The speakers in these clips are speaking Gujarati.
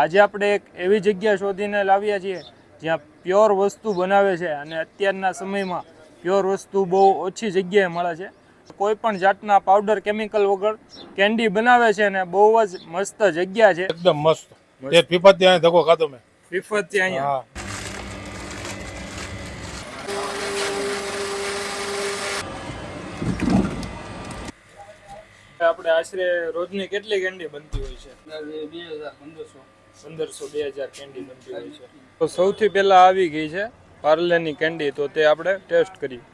આજે આપણે એક એવી જગ્યા શોધીને લાવ્યા છીએ જ્યાં પ્યોર વસ્તુ બનાવે છે અને અત્યારના સમયમાં પ્યોર વસ્તુ બહુ ઓછી જગ્યાએ મળે છે. કોઈ પણ જાતના પાવડર કેમિકલ વગર કેન્ડી બનાવે છે અને બહુ જ મસ્ત જગ્યા છે. એકદમ મસ્ત. તે પીપત ત્યાં ધક્કો ખાધો મેં. પીપત ત્યાં અહીંયા. આપણે આશરે રોજની કેટલી કેન્ડી બનતી હોય છે? 1500-2000 કેન્ડી બનતી હોય છે. તો સૌથી પહેલા આવી ગઈ છે પાર્લેની કેન્ડી, તો તે આપણે ટેસ્ટ કરીએ.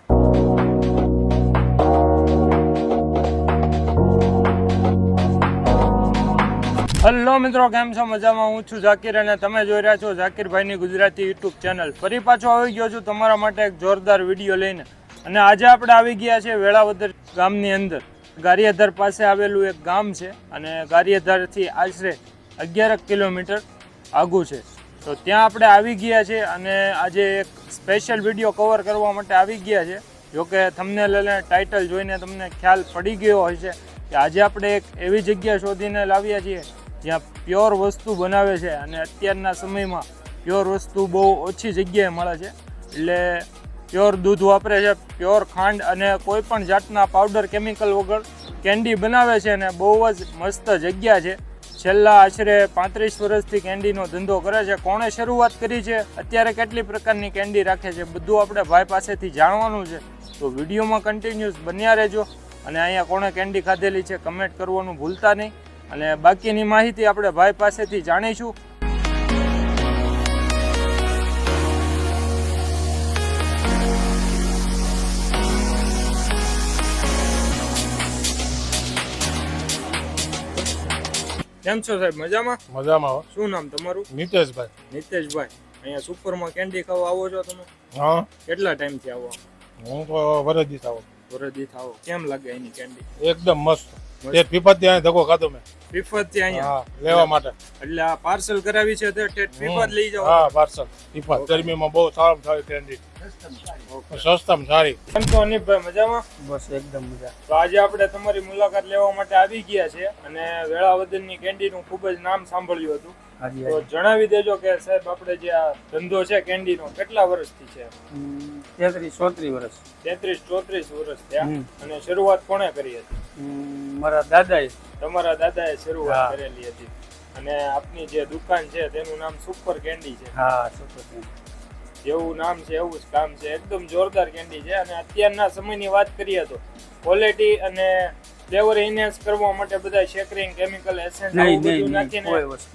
હેલો મિત્રો, કેમ છો? મજામાં? હું છું ઝાકીર અને તમે જોઈ રહ્યા છો ઝાકીરભાઈની ગુજરાતી યુટ્યુબ ચેનલ. ફરી પાછો આવી ગયો છું તમારા માટે એક જોરદાર વિડીયો લઈને. અને આજે આપણે આવી ગયા છે વેળાવદર ગામની અંદર. ગારિયાધાર પાસે આવેલું એક ગામ છે અને ગારિયાધારથી આશરે 11 કિલોમીટર આઘું છે. તો ત્યાં આપણે આવી ગયા છે અને આજે એક સ્પેશિયલ વિડીયો કવર કરવા માટે આવી ગયા છે. જોકે થંબનેલ અને ટાઇટલ જોઈને તમને ખ્યાલ પડી ગયો હશે કે આજે આપણે એક એવી જગ્યા શોધીને લાવ્યા છીએ જ્યાં પ્યોર વસ્તુ બનાવે છે અને અત્યારના સમયમાં પ્યોર વસ્તુ બહુ ઓછી જગ્યાએ મળે છે. એટલે પ્યોર દૂધ વાપરે છે, પ્યોર ખાંડ અને કોઈ પણ જાતના પાવડર કેમિકલ વગર કેન્ડી બનાવે છે અને બહુ જ મસ્ત જગ્યા છે. છેલ્લા આશરે 35 વર્ષથી કેન્ડીનો ધંધો કરે છે. કોણે શરૂઆત કરી છે, અત્યારે કેટલી પ્રકારની કેન્ડી રાખે છે, બધું આપણે ભાઈ પાસેથી જાણવાનું છે. તો વિડીયોમાં કન્ટિન્યુઅસ બન્યા રહેજો અને અહીંયા કોણે કેન્ડી ખાધેલી છે કમેન્ટ કરવાનું ભૂલતા નહીં. અને બાકીની માહિતી આપણે ભાઈ પાસેથી જાણીશું. કેમ છો સાહેબ? મજામાં? મજામાં. શું નામ તમારું? નીતેશભાઈ. નીતેશભાઈ, અહીંયા સુપરમાં કેન્ડી ખાવા આવો છો તમે? હા. કેટલા ટાઈમથી આવો? હું તો વરદી થાવ. વરદી થાવ. કેમ લાગે એની કેન્ડી? એકદમ મસ્ત. તે પીપત ત્યાં ધક્કો ખાધો મેં. પીપત થી અહીંયા લેવા માટે. એટલે આ પાર્સલ કરાવી છે તે પીપત લઈ જાવ? હા, પાર્સલ. પીપત ગરમીમાં બહુ સારામાં સારી કેન્ડી. સસ્તામાં સારી. કેમ છો અનિપભાઈ? મજામાં? બસ એકદમ મજા. તો આજે આપણે તમારી મુલાકાત લેવા માટે આવી ગયા છે અને વેળાવદરની કેન્ડીનું ખૂબ જ નામ સાંભળ્યું હતું. તો જણાવી દેજો કે સાહેબ આપણે જે આ ધંધો છે કેન્ડીનો કેટલા વર્ષથી છે? 33-34 વર્ષ. 33-34 વર્ષ થયા. અને શરૂઆત કોણે કરી હતી? મારા દાદાએ. તમારા દાદાએ શરૂઆત કરેલી હતી. અને આપની જે દુકાન છે તેનું નામ સુપર કેન્ડી છે. હા, સુપર કેન્ડી. જેવું નામ છે એવું જ કામ છે. એકદમ જોરદાર કેન્ડી છે. અને અત્યારના સમયની વાત કરીએ તો ક્વોલિટી અને ફ્લેવર એન્હાન્સ કરવા માટે બધા શેકરિંગ કેમિકલ એસેન્સ બધું નાખીને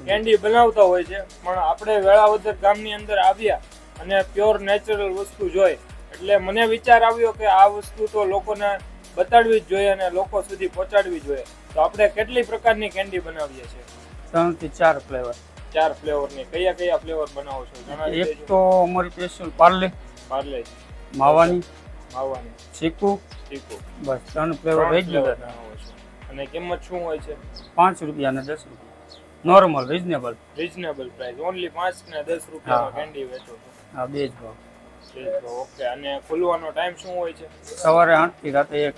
કેન્ડી બનાવતા હોય છે. પણ આપણે વેળાવદર ગામની અંદર આવ્યા અને પ્યોર નેચરલ વસ્તુ જોઈ એટલે મને વિચાર આવ્યો કે આ વસ્તુ તો લોકોને બતાડવી જ જોઈએ અને લોકો સુધી પહોંચાડવી જોઈએ. તો આપણે કેટલી પ્રકારની કેન્ડી બનાવીએ છીએ? 3 થી 4 ફ્લેવર. 4 ફ્લેવરની. કયા કયા ફ્લેવર બનાવો છો જણાવી દેજો. એક તો અમારી સ્પેશિયલ પાર્લે, માવાની, ચીકુ. બસ 3 ફ્લેવર રેગ્યુલર. અને કિંમત શું હોય છે? 5 રૂપિયા અને 10 રૂપિયા. Normal, reasonable price. ઓન્લી 5 ને 10 રૂપિયામાં કેન્ડી વેચો છો? હા, બે જ ભાવ. ઓકે. અને ખુલવાનો ટાઈમ શું હોય છે? સવારે 8 થી રાતે 1.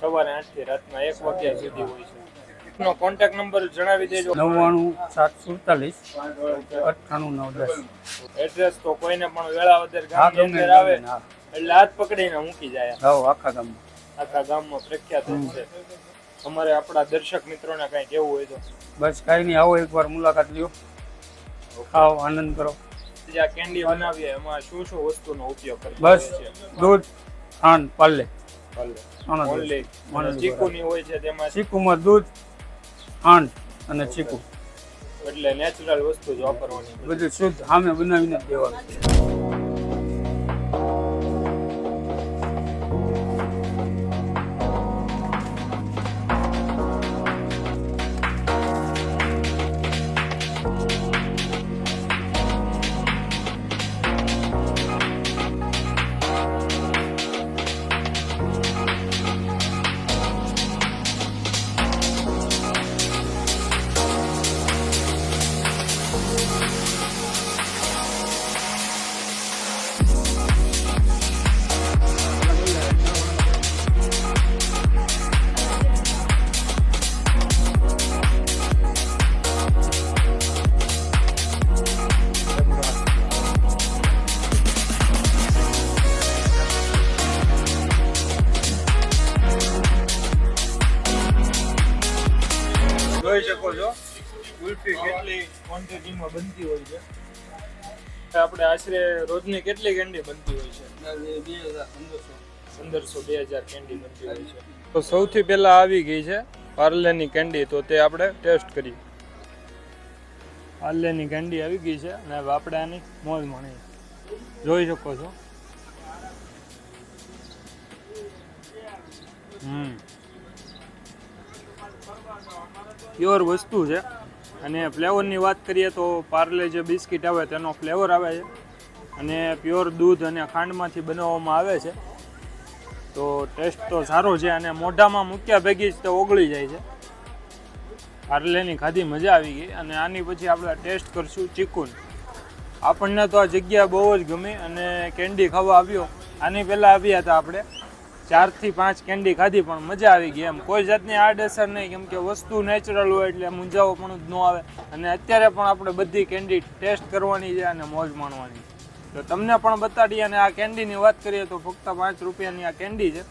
સવારે 8 થી રાતના 1 વાગ્યા સુધી હોય છે. નો કોન્ટેક્ટ નંબર જણાવી દેજો. 99-747 98-910. એડ્રેસ તો કોઈને પણ વેળાવદર ગામની અંદર આવે એટલે હાથ પકડીને મૂકી જાય. હા, આખા ગામમાં પ્રખ્યાત છે. તમારે આપણા દર્શક મિત્રોને કઈ કેવું હોય તો? બસ કઈ નહીં, આવો એકવાર મુલાકાત લ્યો, ખાઓ, આનંદ કરો. જે કેન્ડી બનાવીએ એમાં શું શું વસ્તુનો ઉપયોગ કરીએ? બસ દૂધ, ખાંડ, પાર્લે. ઓન્લી ચીકુની હોય છે તેમાં? ચીકુમાં દૂધ, ખાંડ અને ચીકુ. એટલે નેચરલ વસ્તુ જ વાપરવાની. બધું શુદ્ધ સામે બનાવીને દેવાનું. ક્વોન્ટિટીમાં બનતી હોય છે. આપણે આશરે રોજની કેટલી કેન્ડી બનતી હોય છે? 1500-2000 કેન્ડી બનતી હોય છે. તો સૌથી પહેલા આવી ગઈ છે પાર્લેની કેન્ડી, તો તે આપણે ટેસ્ટ કરીએ. પાર્લેની કેન્ડી આવી ગઈ છે અને હવે આપણે આની મોજ માણીએ. જોઈ શકો છો. પ્યોર વસ્તુ છે. અને ફ્લેવરની વાત કરીએ તો પાર્લે જે બિસ્કિટ આવે તેનો ફ્લેવર આવે છે અને પ્યોર દૂધ અને ખાંડમાંથી બનાવવામાં આવે છે. તો ટેસ્ટ તો સારો છે અને મોઢામાં મૂક્યા ભેગી જ તે ઓગળી જાય છે. પાર્લેની ખાધી મજા આવી ગઈ. અને આની પછી આપણે ટેસ્ટ કરશું ચીકુન. આપણને તો આ જગ્યા બહુ જ ગમી અને કેન્ડી ખાવા આવ્યો. આની પહેલાં આવ્યા હતા આપણે 4 થી 5 કેન્ડી ખાધી પણ મજા આવી ગઈ. એમ કોઈ જાતની આડઅસર નહીં, કેમ કે વસ્તુ નેચરલ હોય એટલે મૂંઝાવો પણ જ ન આવે. અને અત્યારે પણ આપણે બધી કેન્ડી ટેસ્ટ કરવાની છે અને મોજ માણવાની. તો તમને પણ બતાડીએ. અને આ કેન્ડીની વાત કરીએ તો ફક્ત 5 રૂપિયાની આ કેન્ડી છે.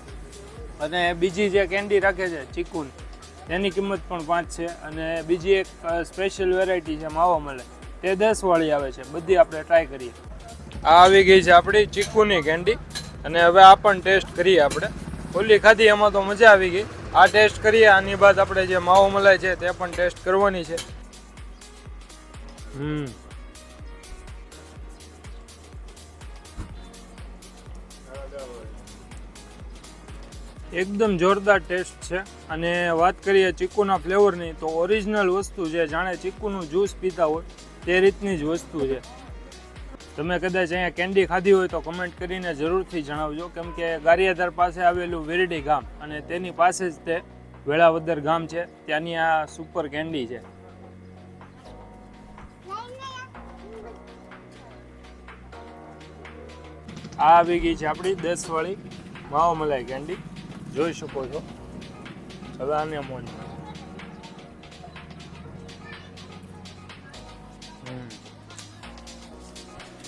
અને બીજી જે કેન્ડી રાખે છે ચીકુન, તેની કિંમત પણ 5 છે. અને બીજી એક સ્પેશિયલ વેરાયટી છે માવા મળે, તે 10 વાળી આવે છે. બધી આપણે ટ્રાય કરીએ. આ આવી ગઈ છે આપણી ચીકુની કેન્ડી અને હવે આ પણ ટેસ્ટ કરીએ. આપણે ઓલી ખાધી એમાં તો મજા આવી ગઈ. આ ટેસ્ટ કરીએ. આની બાદ આપણે જે માવો મલાઈ છે તે પણ ટેસ્ટ કરવાની છે. એકદમ જોરદાર ટેસ્ટ છે. અને વાત કરીએ ચીકુના ફ્લેવરની તો ઓરિજિનલ વસ્તુ છે, જાણે ચીકુનું જ્યુસ પીતા હોય તે રીતની જ વસ્તુ છે. તમે કદાચ અહીંયા કેન્ડી ખાધી હોય તો કમેન્ટ કરીને જરૂરથી જણાવજો, કેમ કે ગારિયાધાર પાસે આવેલું વેરડી ગામ અને તેની પાસે જ તે વેળાવદર ગામ છે. ત્યાંની આ સુપર કેન્ડી છે. આ આવી ગઈ છે આપણી 10 વાળી માવા મલાઈ કેન્ડી. જોઈ શકો છો. હવે આને મોજ.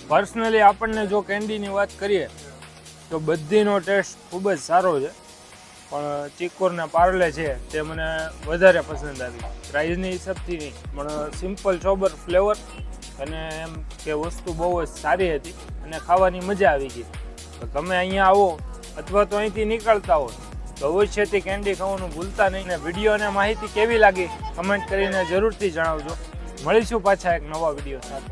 પર્સનલી આપણને જો કેન્ડીની વાત કરીએ તો બધીનો ટેસ્ટ ખૂબ જ સારો છે. પણ ચીકોર ને પાર્લે છે તે મને વધારે પસંદ આવી. પ્રાઇઝની હિસાબથી નહીં, પણ સિમ્પલ સોબર ફ્લેવર અને એમ કે વસ્તુ બહુ જ સારી હતી અને ખાવાની મજા આવી ગઈ. તો તમે અહીંયા આવો અથવા તો અહીંથી નીકળતા હો તો અવશ્યથી કેન્ડી ખાવાનું ભૂલતા નહીં. ને વિડીયો અને માહિતી કેવી લાગી કમેન્ટ કરીને જરૂરથી જણાવજો. મળીશું પાછા એક નવા વિડીયો સાથે.